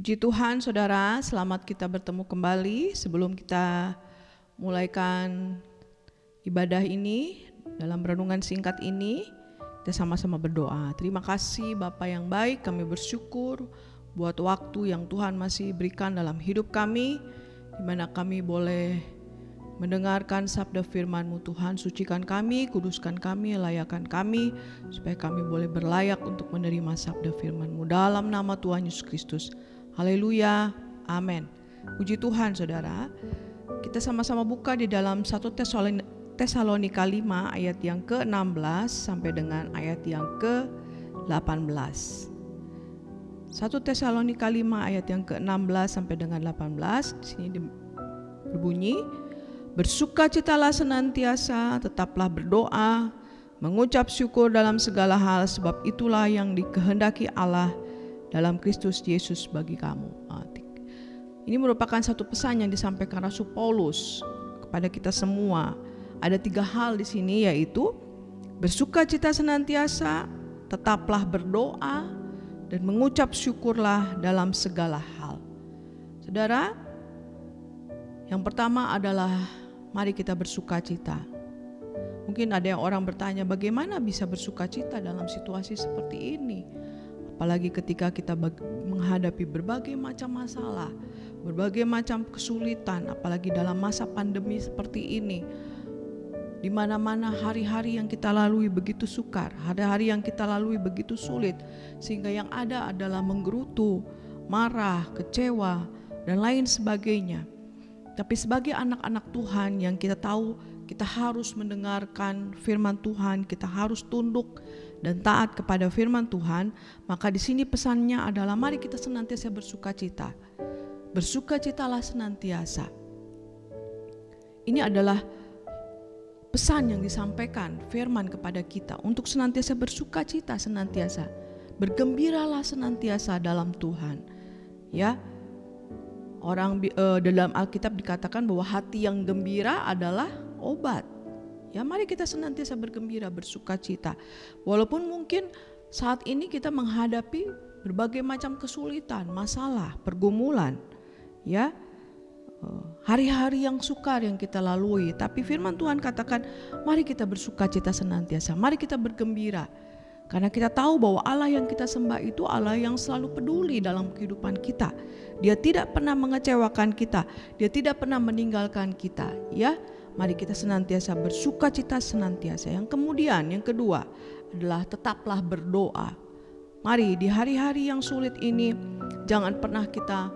Puji Tuhan saudara, selamat kita bertemu kembali. Sebelum kita mulaikan ibadah ini, dalam renungan singkat ini, kita sama-sama berdoa. Terima kasih Bapa yang baik, kami bersyukur buat waktu yang Tuhan masih berikan dalam hidup kami, di mana kami boleh mendengarkan sabda firman-Mu. Tuhan, sucikan kami, kuduskan kami, layakkan kami, supaya kami boleh berlayak untuk menerima sabda firman-Mu. Dalam nama Tuhan Yesus Kristus. Haleluya, amin. Puji Tuhan saudara. Kita sama-sama buka di dalam 1 Tesalonika 5 ayat yang ke-16 sampai dengan ayat yang ke-18. 1 Tesalonika 5 ayat yang ke-16 sampai dengan 18. Di sini berbunyi, bersukacitalah senantiasa, tetaplah berdoa, mengucap syukur dalam segala hal, sebab itulah yang dikehendaki Allah dalam Kristus Yesus bagi kamu. Ini merupakan satu pesan yang disampaikan Rasul Paulus kepada kita semua. Ada 3 hal di sini, yaitu bersukacita senantiasa, tetaplah berdoa, dan mengucap syukurlah dalam segala hal. Saudara, yang pertama adalah mari kita bersukacita. Mungkin ada yang orang bertanya, bagaimana bisa bersukacita dalam situasi seperti ini? Apalagi ketika kita menghadapi berbagai macam masalah, berbagai macam kesulitan, apalagi dalam masa pandemi seperti ini, di mana-mana hari-hari yang kita lalui begitu sukar, hari-hari yang kita lalui begitu sulit, sehingga yang ada adalah menggerutu, marah, kecewa, dan lain sebagainya. Tapi sebagai anak-anak Tuhan yang kita tahu kita harus mendengarkan firman Tuhan, kita harus tunduk dan taat kepada firman Tuhan, maka di sini pesannya adalah mari kita senantiasa bersukacita. Bersukacitalah senantiasa. Ini adalah pesan yang disampaikan firman kepada kita untuk senantiasa bersukacita senantiasa. Bergembiralah senantiasa dalam Tuhan. Ya. Dalam Alkitab dikatakan bahwa hati yang gembira adalah obat. Ya, mari kita senantiasa bergembira, bersukacita. Walaupun mungkin saat ini kita menghadapi berbagai macam kesulitan, masalah, pergumulan, ya, hari-hari yang sukar yang kita lalui. Tapi firman Tuhan katakan, mari kita bersukacita senantiasa, mari kita bergembira. Karena kita tahu bahwa Allah yang kita sembah itu Allah yang selalu peduli dalam kehidupan kita. Dia tidak pernah mengecewakan kita, Dia tidak pernah meninggalkan kita, ya. Mari kita senantiasa bersukacita senantiasa. Yang kemudian, yang kedua adalah tetaplah berdoa. Mari di hari-hari yang sulit ini jangan pernah kita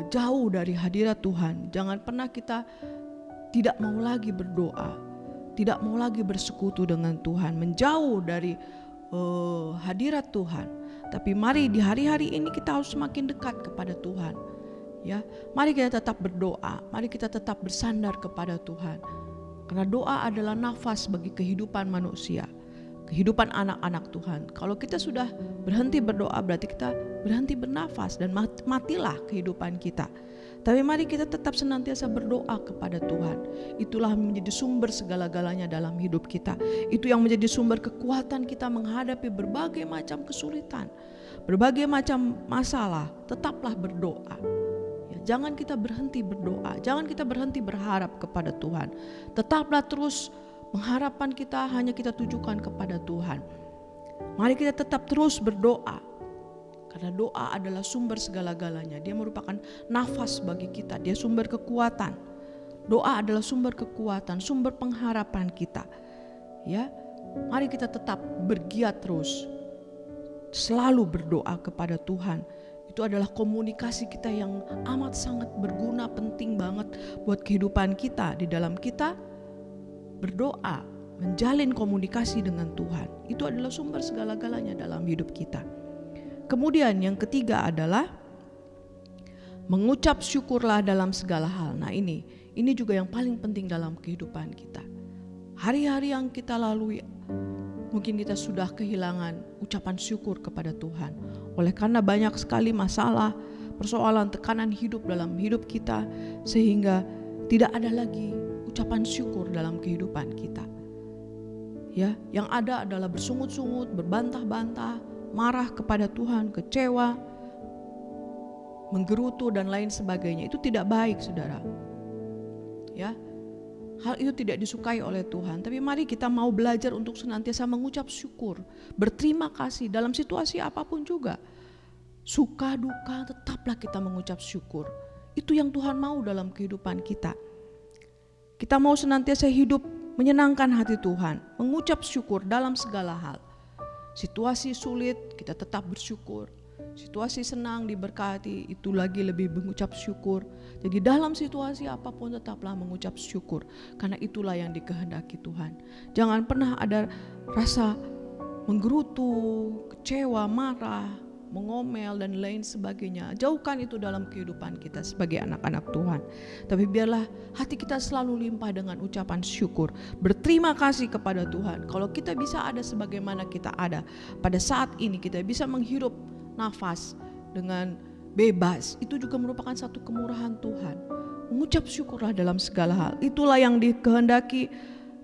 jauh dari hadirat Tuhan. Jangan pernah kita tidak mau lagi berdoa, tidak mau lagi bersekutu dengan Tuhan, menjauh dari hadirat Tuhan. Tapi mari di hari-hari ini kita harus semakin dekat kepada Tuhan. Ya, mari kita tetap berdoa, mari kita tetap bersandar kepada Tuhan. Karena doa adalah nafas bagi kehidupan manusia, kehidupan anak-anak Tuhan. Kalau kita sudah berhenti berdoa, berarti kita berhenti bernafas dan matilah kehidupan kita. Tapi mari kita tetap senantiasa berdoa kepada Tuhan. Itulah menjadi sumber segala-galanya dalam hidup kita. Itu yang menjadi sumber kekuatan kita menghadapi berbagai macam kesulitan, berbagai macam masalah. Tetaplah berdoa. Jangan kita berhenti berdoa, jangan kita berhenti berharap kepada Tuhan. Tetaplah terus pengharapan kita hanya kita tujukan kepada Tuhan. Mari kita tetap terus berdoa. Karena doa adalah sumber segala-galanya. Dia merupakan nafas bagi kita, dia sumber kekuatan. Doa adalah sumber kekuatan, sumber pengharapan kita. Ya, mari kita tetap bergiat terus. Selalu berdoa kepada Tuhan. Itu adalah komunikasi kita yang amat sangat berguna, penting banget buat kehidupan kita. Di dalam kita berdoa, menjalin komunikasi dengan Tuhan, itu adalah sumber segala-galanya dalam hidup kita. Kemudian yang ketiga adalah mengucap syukurlah dalam segala hal. Nah ini juga yang paling penting dalam kehidupan kita. Hari-hari yang kita lalui, mungkin kita sudah kehilangan ucapan syukur kepada Tuhan. Oleh karena banyak sekali masalah, persoalan, tekanan hidup dalam hidup kita, sehingga tidak ada lagi ucapan syukur dalam kehidupan kita. Ya, yang ada adalah bersungut-sungut, berbantah-bantah, marah kepada Tuhan, kecewa, menggerutu dan lain sebagainya. Itu tidak baik, saudara. Ya, hal itu tidak disukai oleh Tuhan. Tapi mari kita mau belajar untuk senantiasa mengucap syukur, berterima kasih dalam situasi apapun juga. Suka duka tetaplah kita mengucap syukur. Itu yang Tuhan mau dalam kehidupan kita. Kita mau senantiasa hidup menyenangkan hati Tuhan, mengucap syukur dalam segala hal. Situasi sulit kita tetap bersyukur. Situasi senang diberkati itu lagi lebih mengucap syukur. Jadi dalam situasi apapun tetaplah mengucap syukur, karena itulah yang dikehendaki Tuhan. Jangan pernah ada rasa menggerutu, kecewa, marah, mengomel dan lain sebagainya. Jauhkan itu dalam kehidupan kita sebagai anak-anak Tuhan. Tapi biarlah hati kita selalu limpah dengan ucapan syukur, berterima kasih kepada Tuhan. Kalau kita bisa ada sebagaimana kita ada pada saat ini, kita bisa menghirup nafas dengan bebas, itu juga merupakan satu kemurahan Tuhan. Mengucap syukurlah dalam segala hal. Itulah yang dikehendaki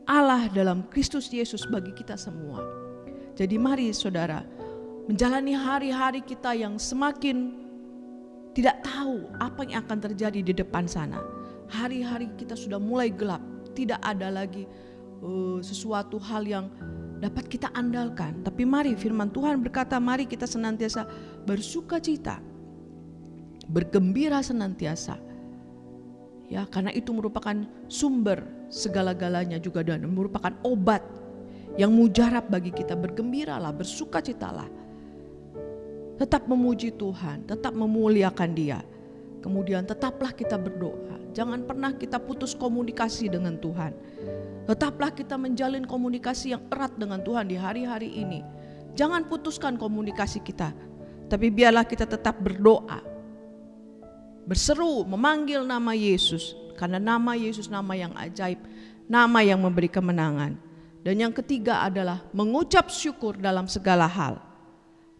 Allah dalam Kristus Yesus bagi kita semua. Jadi mari saudara, menjalani hari-hari kita yang semakin tidak tahu apa yang akan terjadi di depan sana. Hari-hari kita sudah mulai gelap, tidak ada lagi sesuatu hal yang dapat kita andalkan. Tapi mari firman Tuhan berkata, mari kita senantiasa bersuka cita, bergembira senantiasa. Ya, karena itu merupakan sumber segala-galanya juga dan merupakan obat yang mujarab bagi kita. Bergembiralah, bersukacitalah. Tetap memuji Tuhan, tetap memuliakan Dia. Kemudian tetaplah kita berdoa. Jangan pernah kita putus komunikasi dengan Tuhan. Tetaplah kita menjalin komunikasi yang erat dengan Tuhan di hari-hari ini. Jangan putuskan komunikasi kita, tapi biarlah kita tetap berdoa, berseru, memanggil nama Yesus. Karena nama Yesus nama yang ajaib, nama yang memberi kemenangan. Dan yang ketiga adalah mengucap syukur dalam segala hal.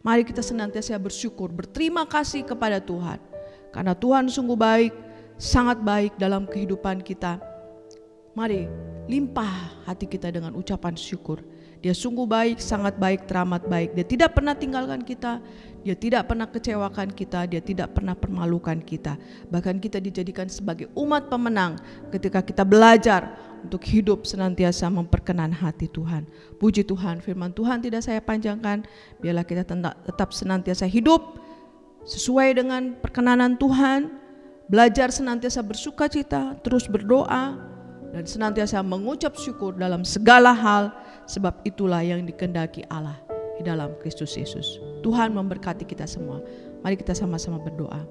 Mari kita senantiasa bersyukur, berterima kasih kepada Tuhan. Karena Tuhan sungguh baik, sangat baik dalam kehidupan kita. Mari limpah hati kita dengan ucapan syukur. Dia sungguh baik, sangat baik, teramat baik. Dia tidak pernah tinggalkan kita, Dia tidak pernah kecewakan kita, Dia tidak pernah permalukan kita. Bahkan kita dijadikan sebagai umat pemenang ketika kita belajar untuk hidup senantiasa memperkenan hati Tuhan. Puji Tuhan, firman Tuhan tidak saya panjangkan. Biarlah kita tetap senantiasa hidup sesuai dengan perkenanan Tuhan, belajar senantiasa bersuka cita, terus berdoa, dan senantiasa mengucap syukur dalam segala hal, sebab itulah yang dikehendaki Allah di dalam Kristus Yesus. Tuhan memberkati kita semua. Mari kita sama-sama berdoa.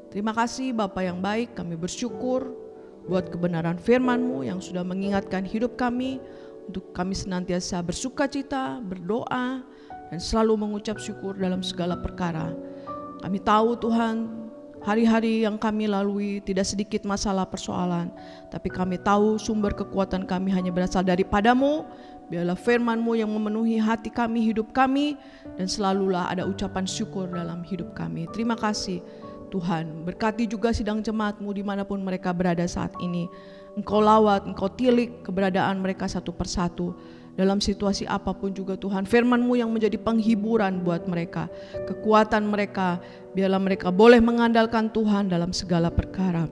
Terima kasih Bapa yang baik, kami bersyukur buat kebenaran firman-Mu yang sudah mengingatkan hidup kami untuk kami senantiasa bersuka cita, berdoa, dan selalu mengucap syukur dalam segala perkara. Kami tahu Tuhan, hari-hari yang kami lalui tidak sedikit masalah persoalan, tapi kami tahu sumber kekuatan kami hanya berasal daripada-Mu. Biarlah firman-Mu yang memenuhi hati kami, hidup kami, dan selalulah ada ucapan syukur dalam hidup kami. Terima kasih Tuhan, berkati juga sidang jemaat-Mu dimanapun mereka berada saat ini. Engkau lawat, Engkau tilik keberadaan mereka satu persatu. Dalam situasi apapun juga Tuhan, firman-Mu yang menjadi penghiburan buat mereka, kekuatan mereka, biarlah mereka boleh mengandalkan Tuhan dalam segala perkara,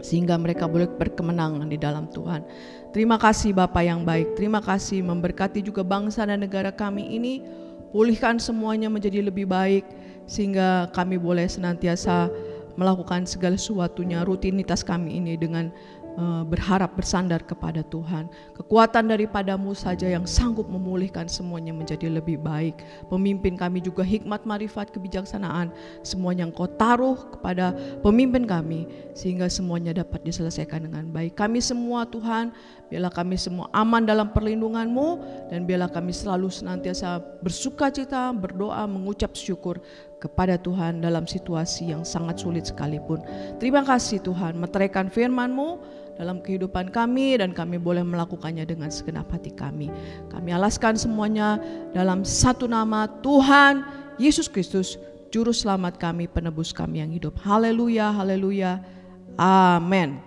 sehingga mereka boleh berkemenangan di dalam Tuhan. Terima kasih Bapa yang baik, terima kasih memberkati juga bangsa dan negara kami ini, pulihkan semuanya menjadi lebih baik, sehingga kami boleh senantiasa melakukan segala sesuatunya, rutinitas kami ini dengan berharap bersandar kepada Tuhan. Kekuatan daripada-Mu saja yang sanggup memulihkan semuanya menjadi lebih baik. Pemimpin kami juga hikmat, marifat, kebijaksanaan, semuanya Engkau taruh kepada pemimpin kami, sehingga semuanya dapat diselesaikan dengan baik. Kami semua Tuhan, biarlah kami semua aman dalam perlindungan-Mu, dan biarlah kami selalu senantiasa bersuka cita, berdoa, mengucap syukur kepada Tuhan dalam situasi yang sangat sulit sekalipun. Terima kasih Tuhan, meteraikan firman-Mu dalam kehidupan kami, dan kami boleh melakukannya dengan segenap hati kami. Kami alaskan semuanya dalam satu nama Tuhan Yesus Kristus, Juru Selamat kami, penebus kami yang hidup. Haleluya, haleluya, amin.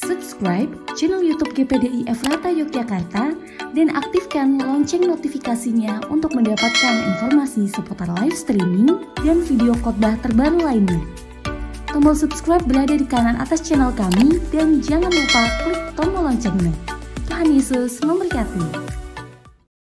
subscribe channel YouTube GPDI Efrata Yogyakarta dan aktifkan lonceng notifikasinya untuk mendapatkan informasi seputar live streaming dan video khotbah terbaru lainnya. Tombol subscribe berada di kanan atas channel kami dan jangan lupa klik tombol loncengnya. Tuhan Yesus memberkati.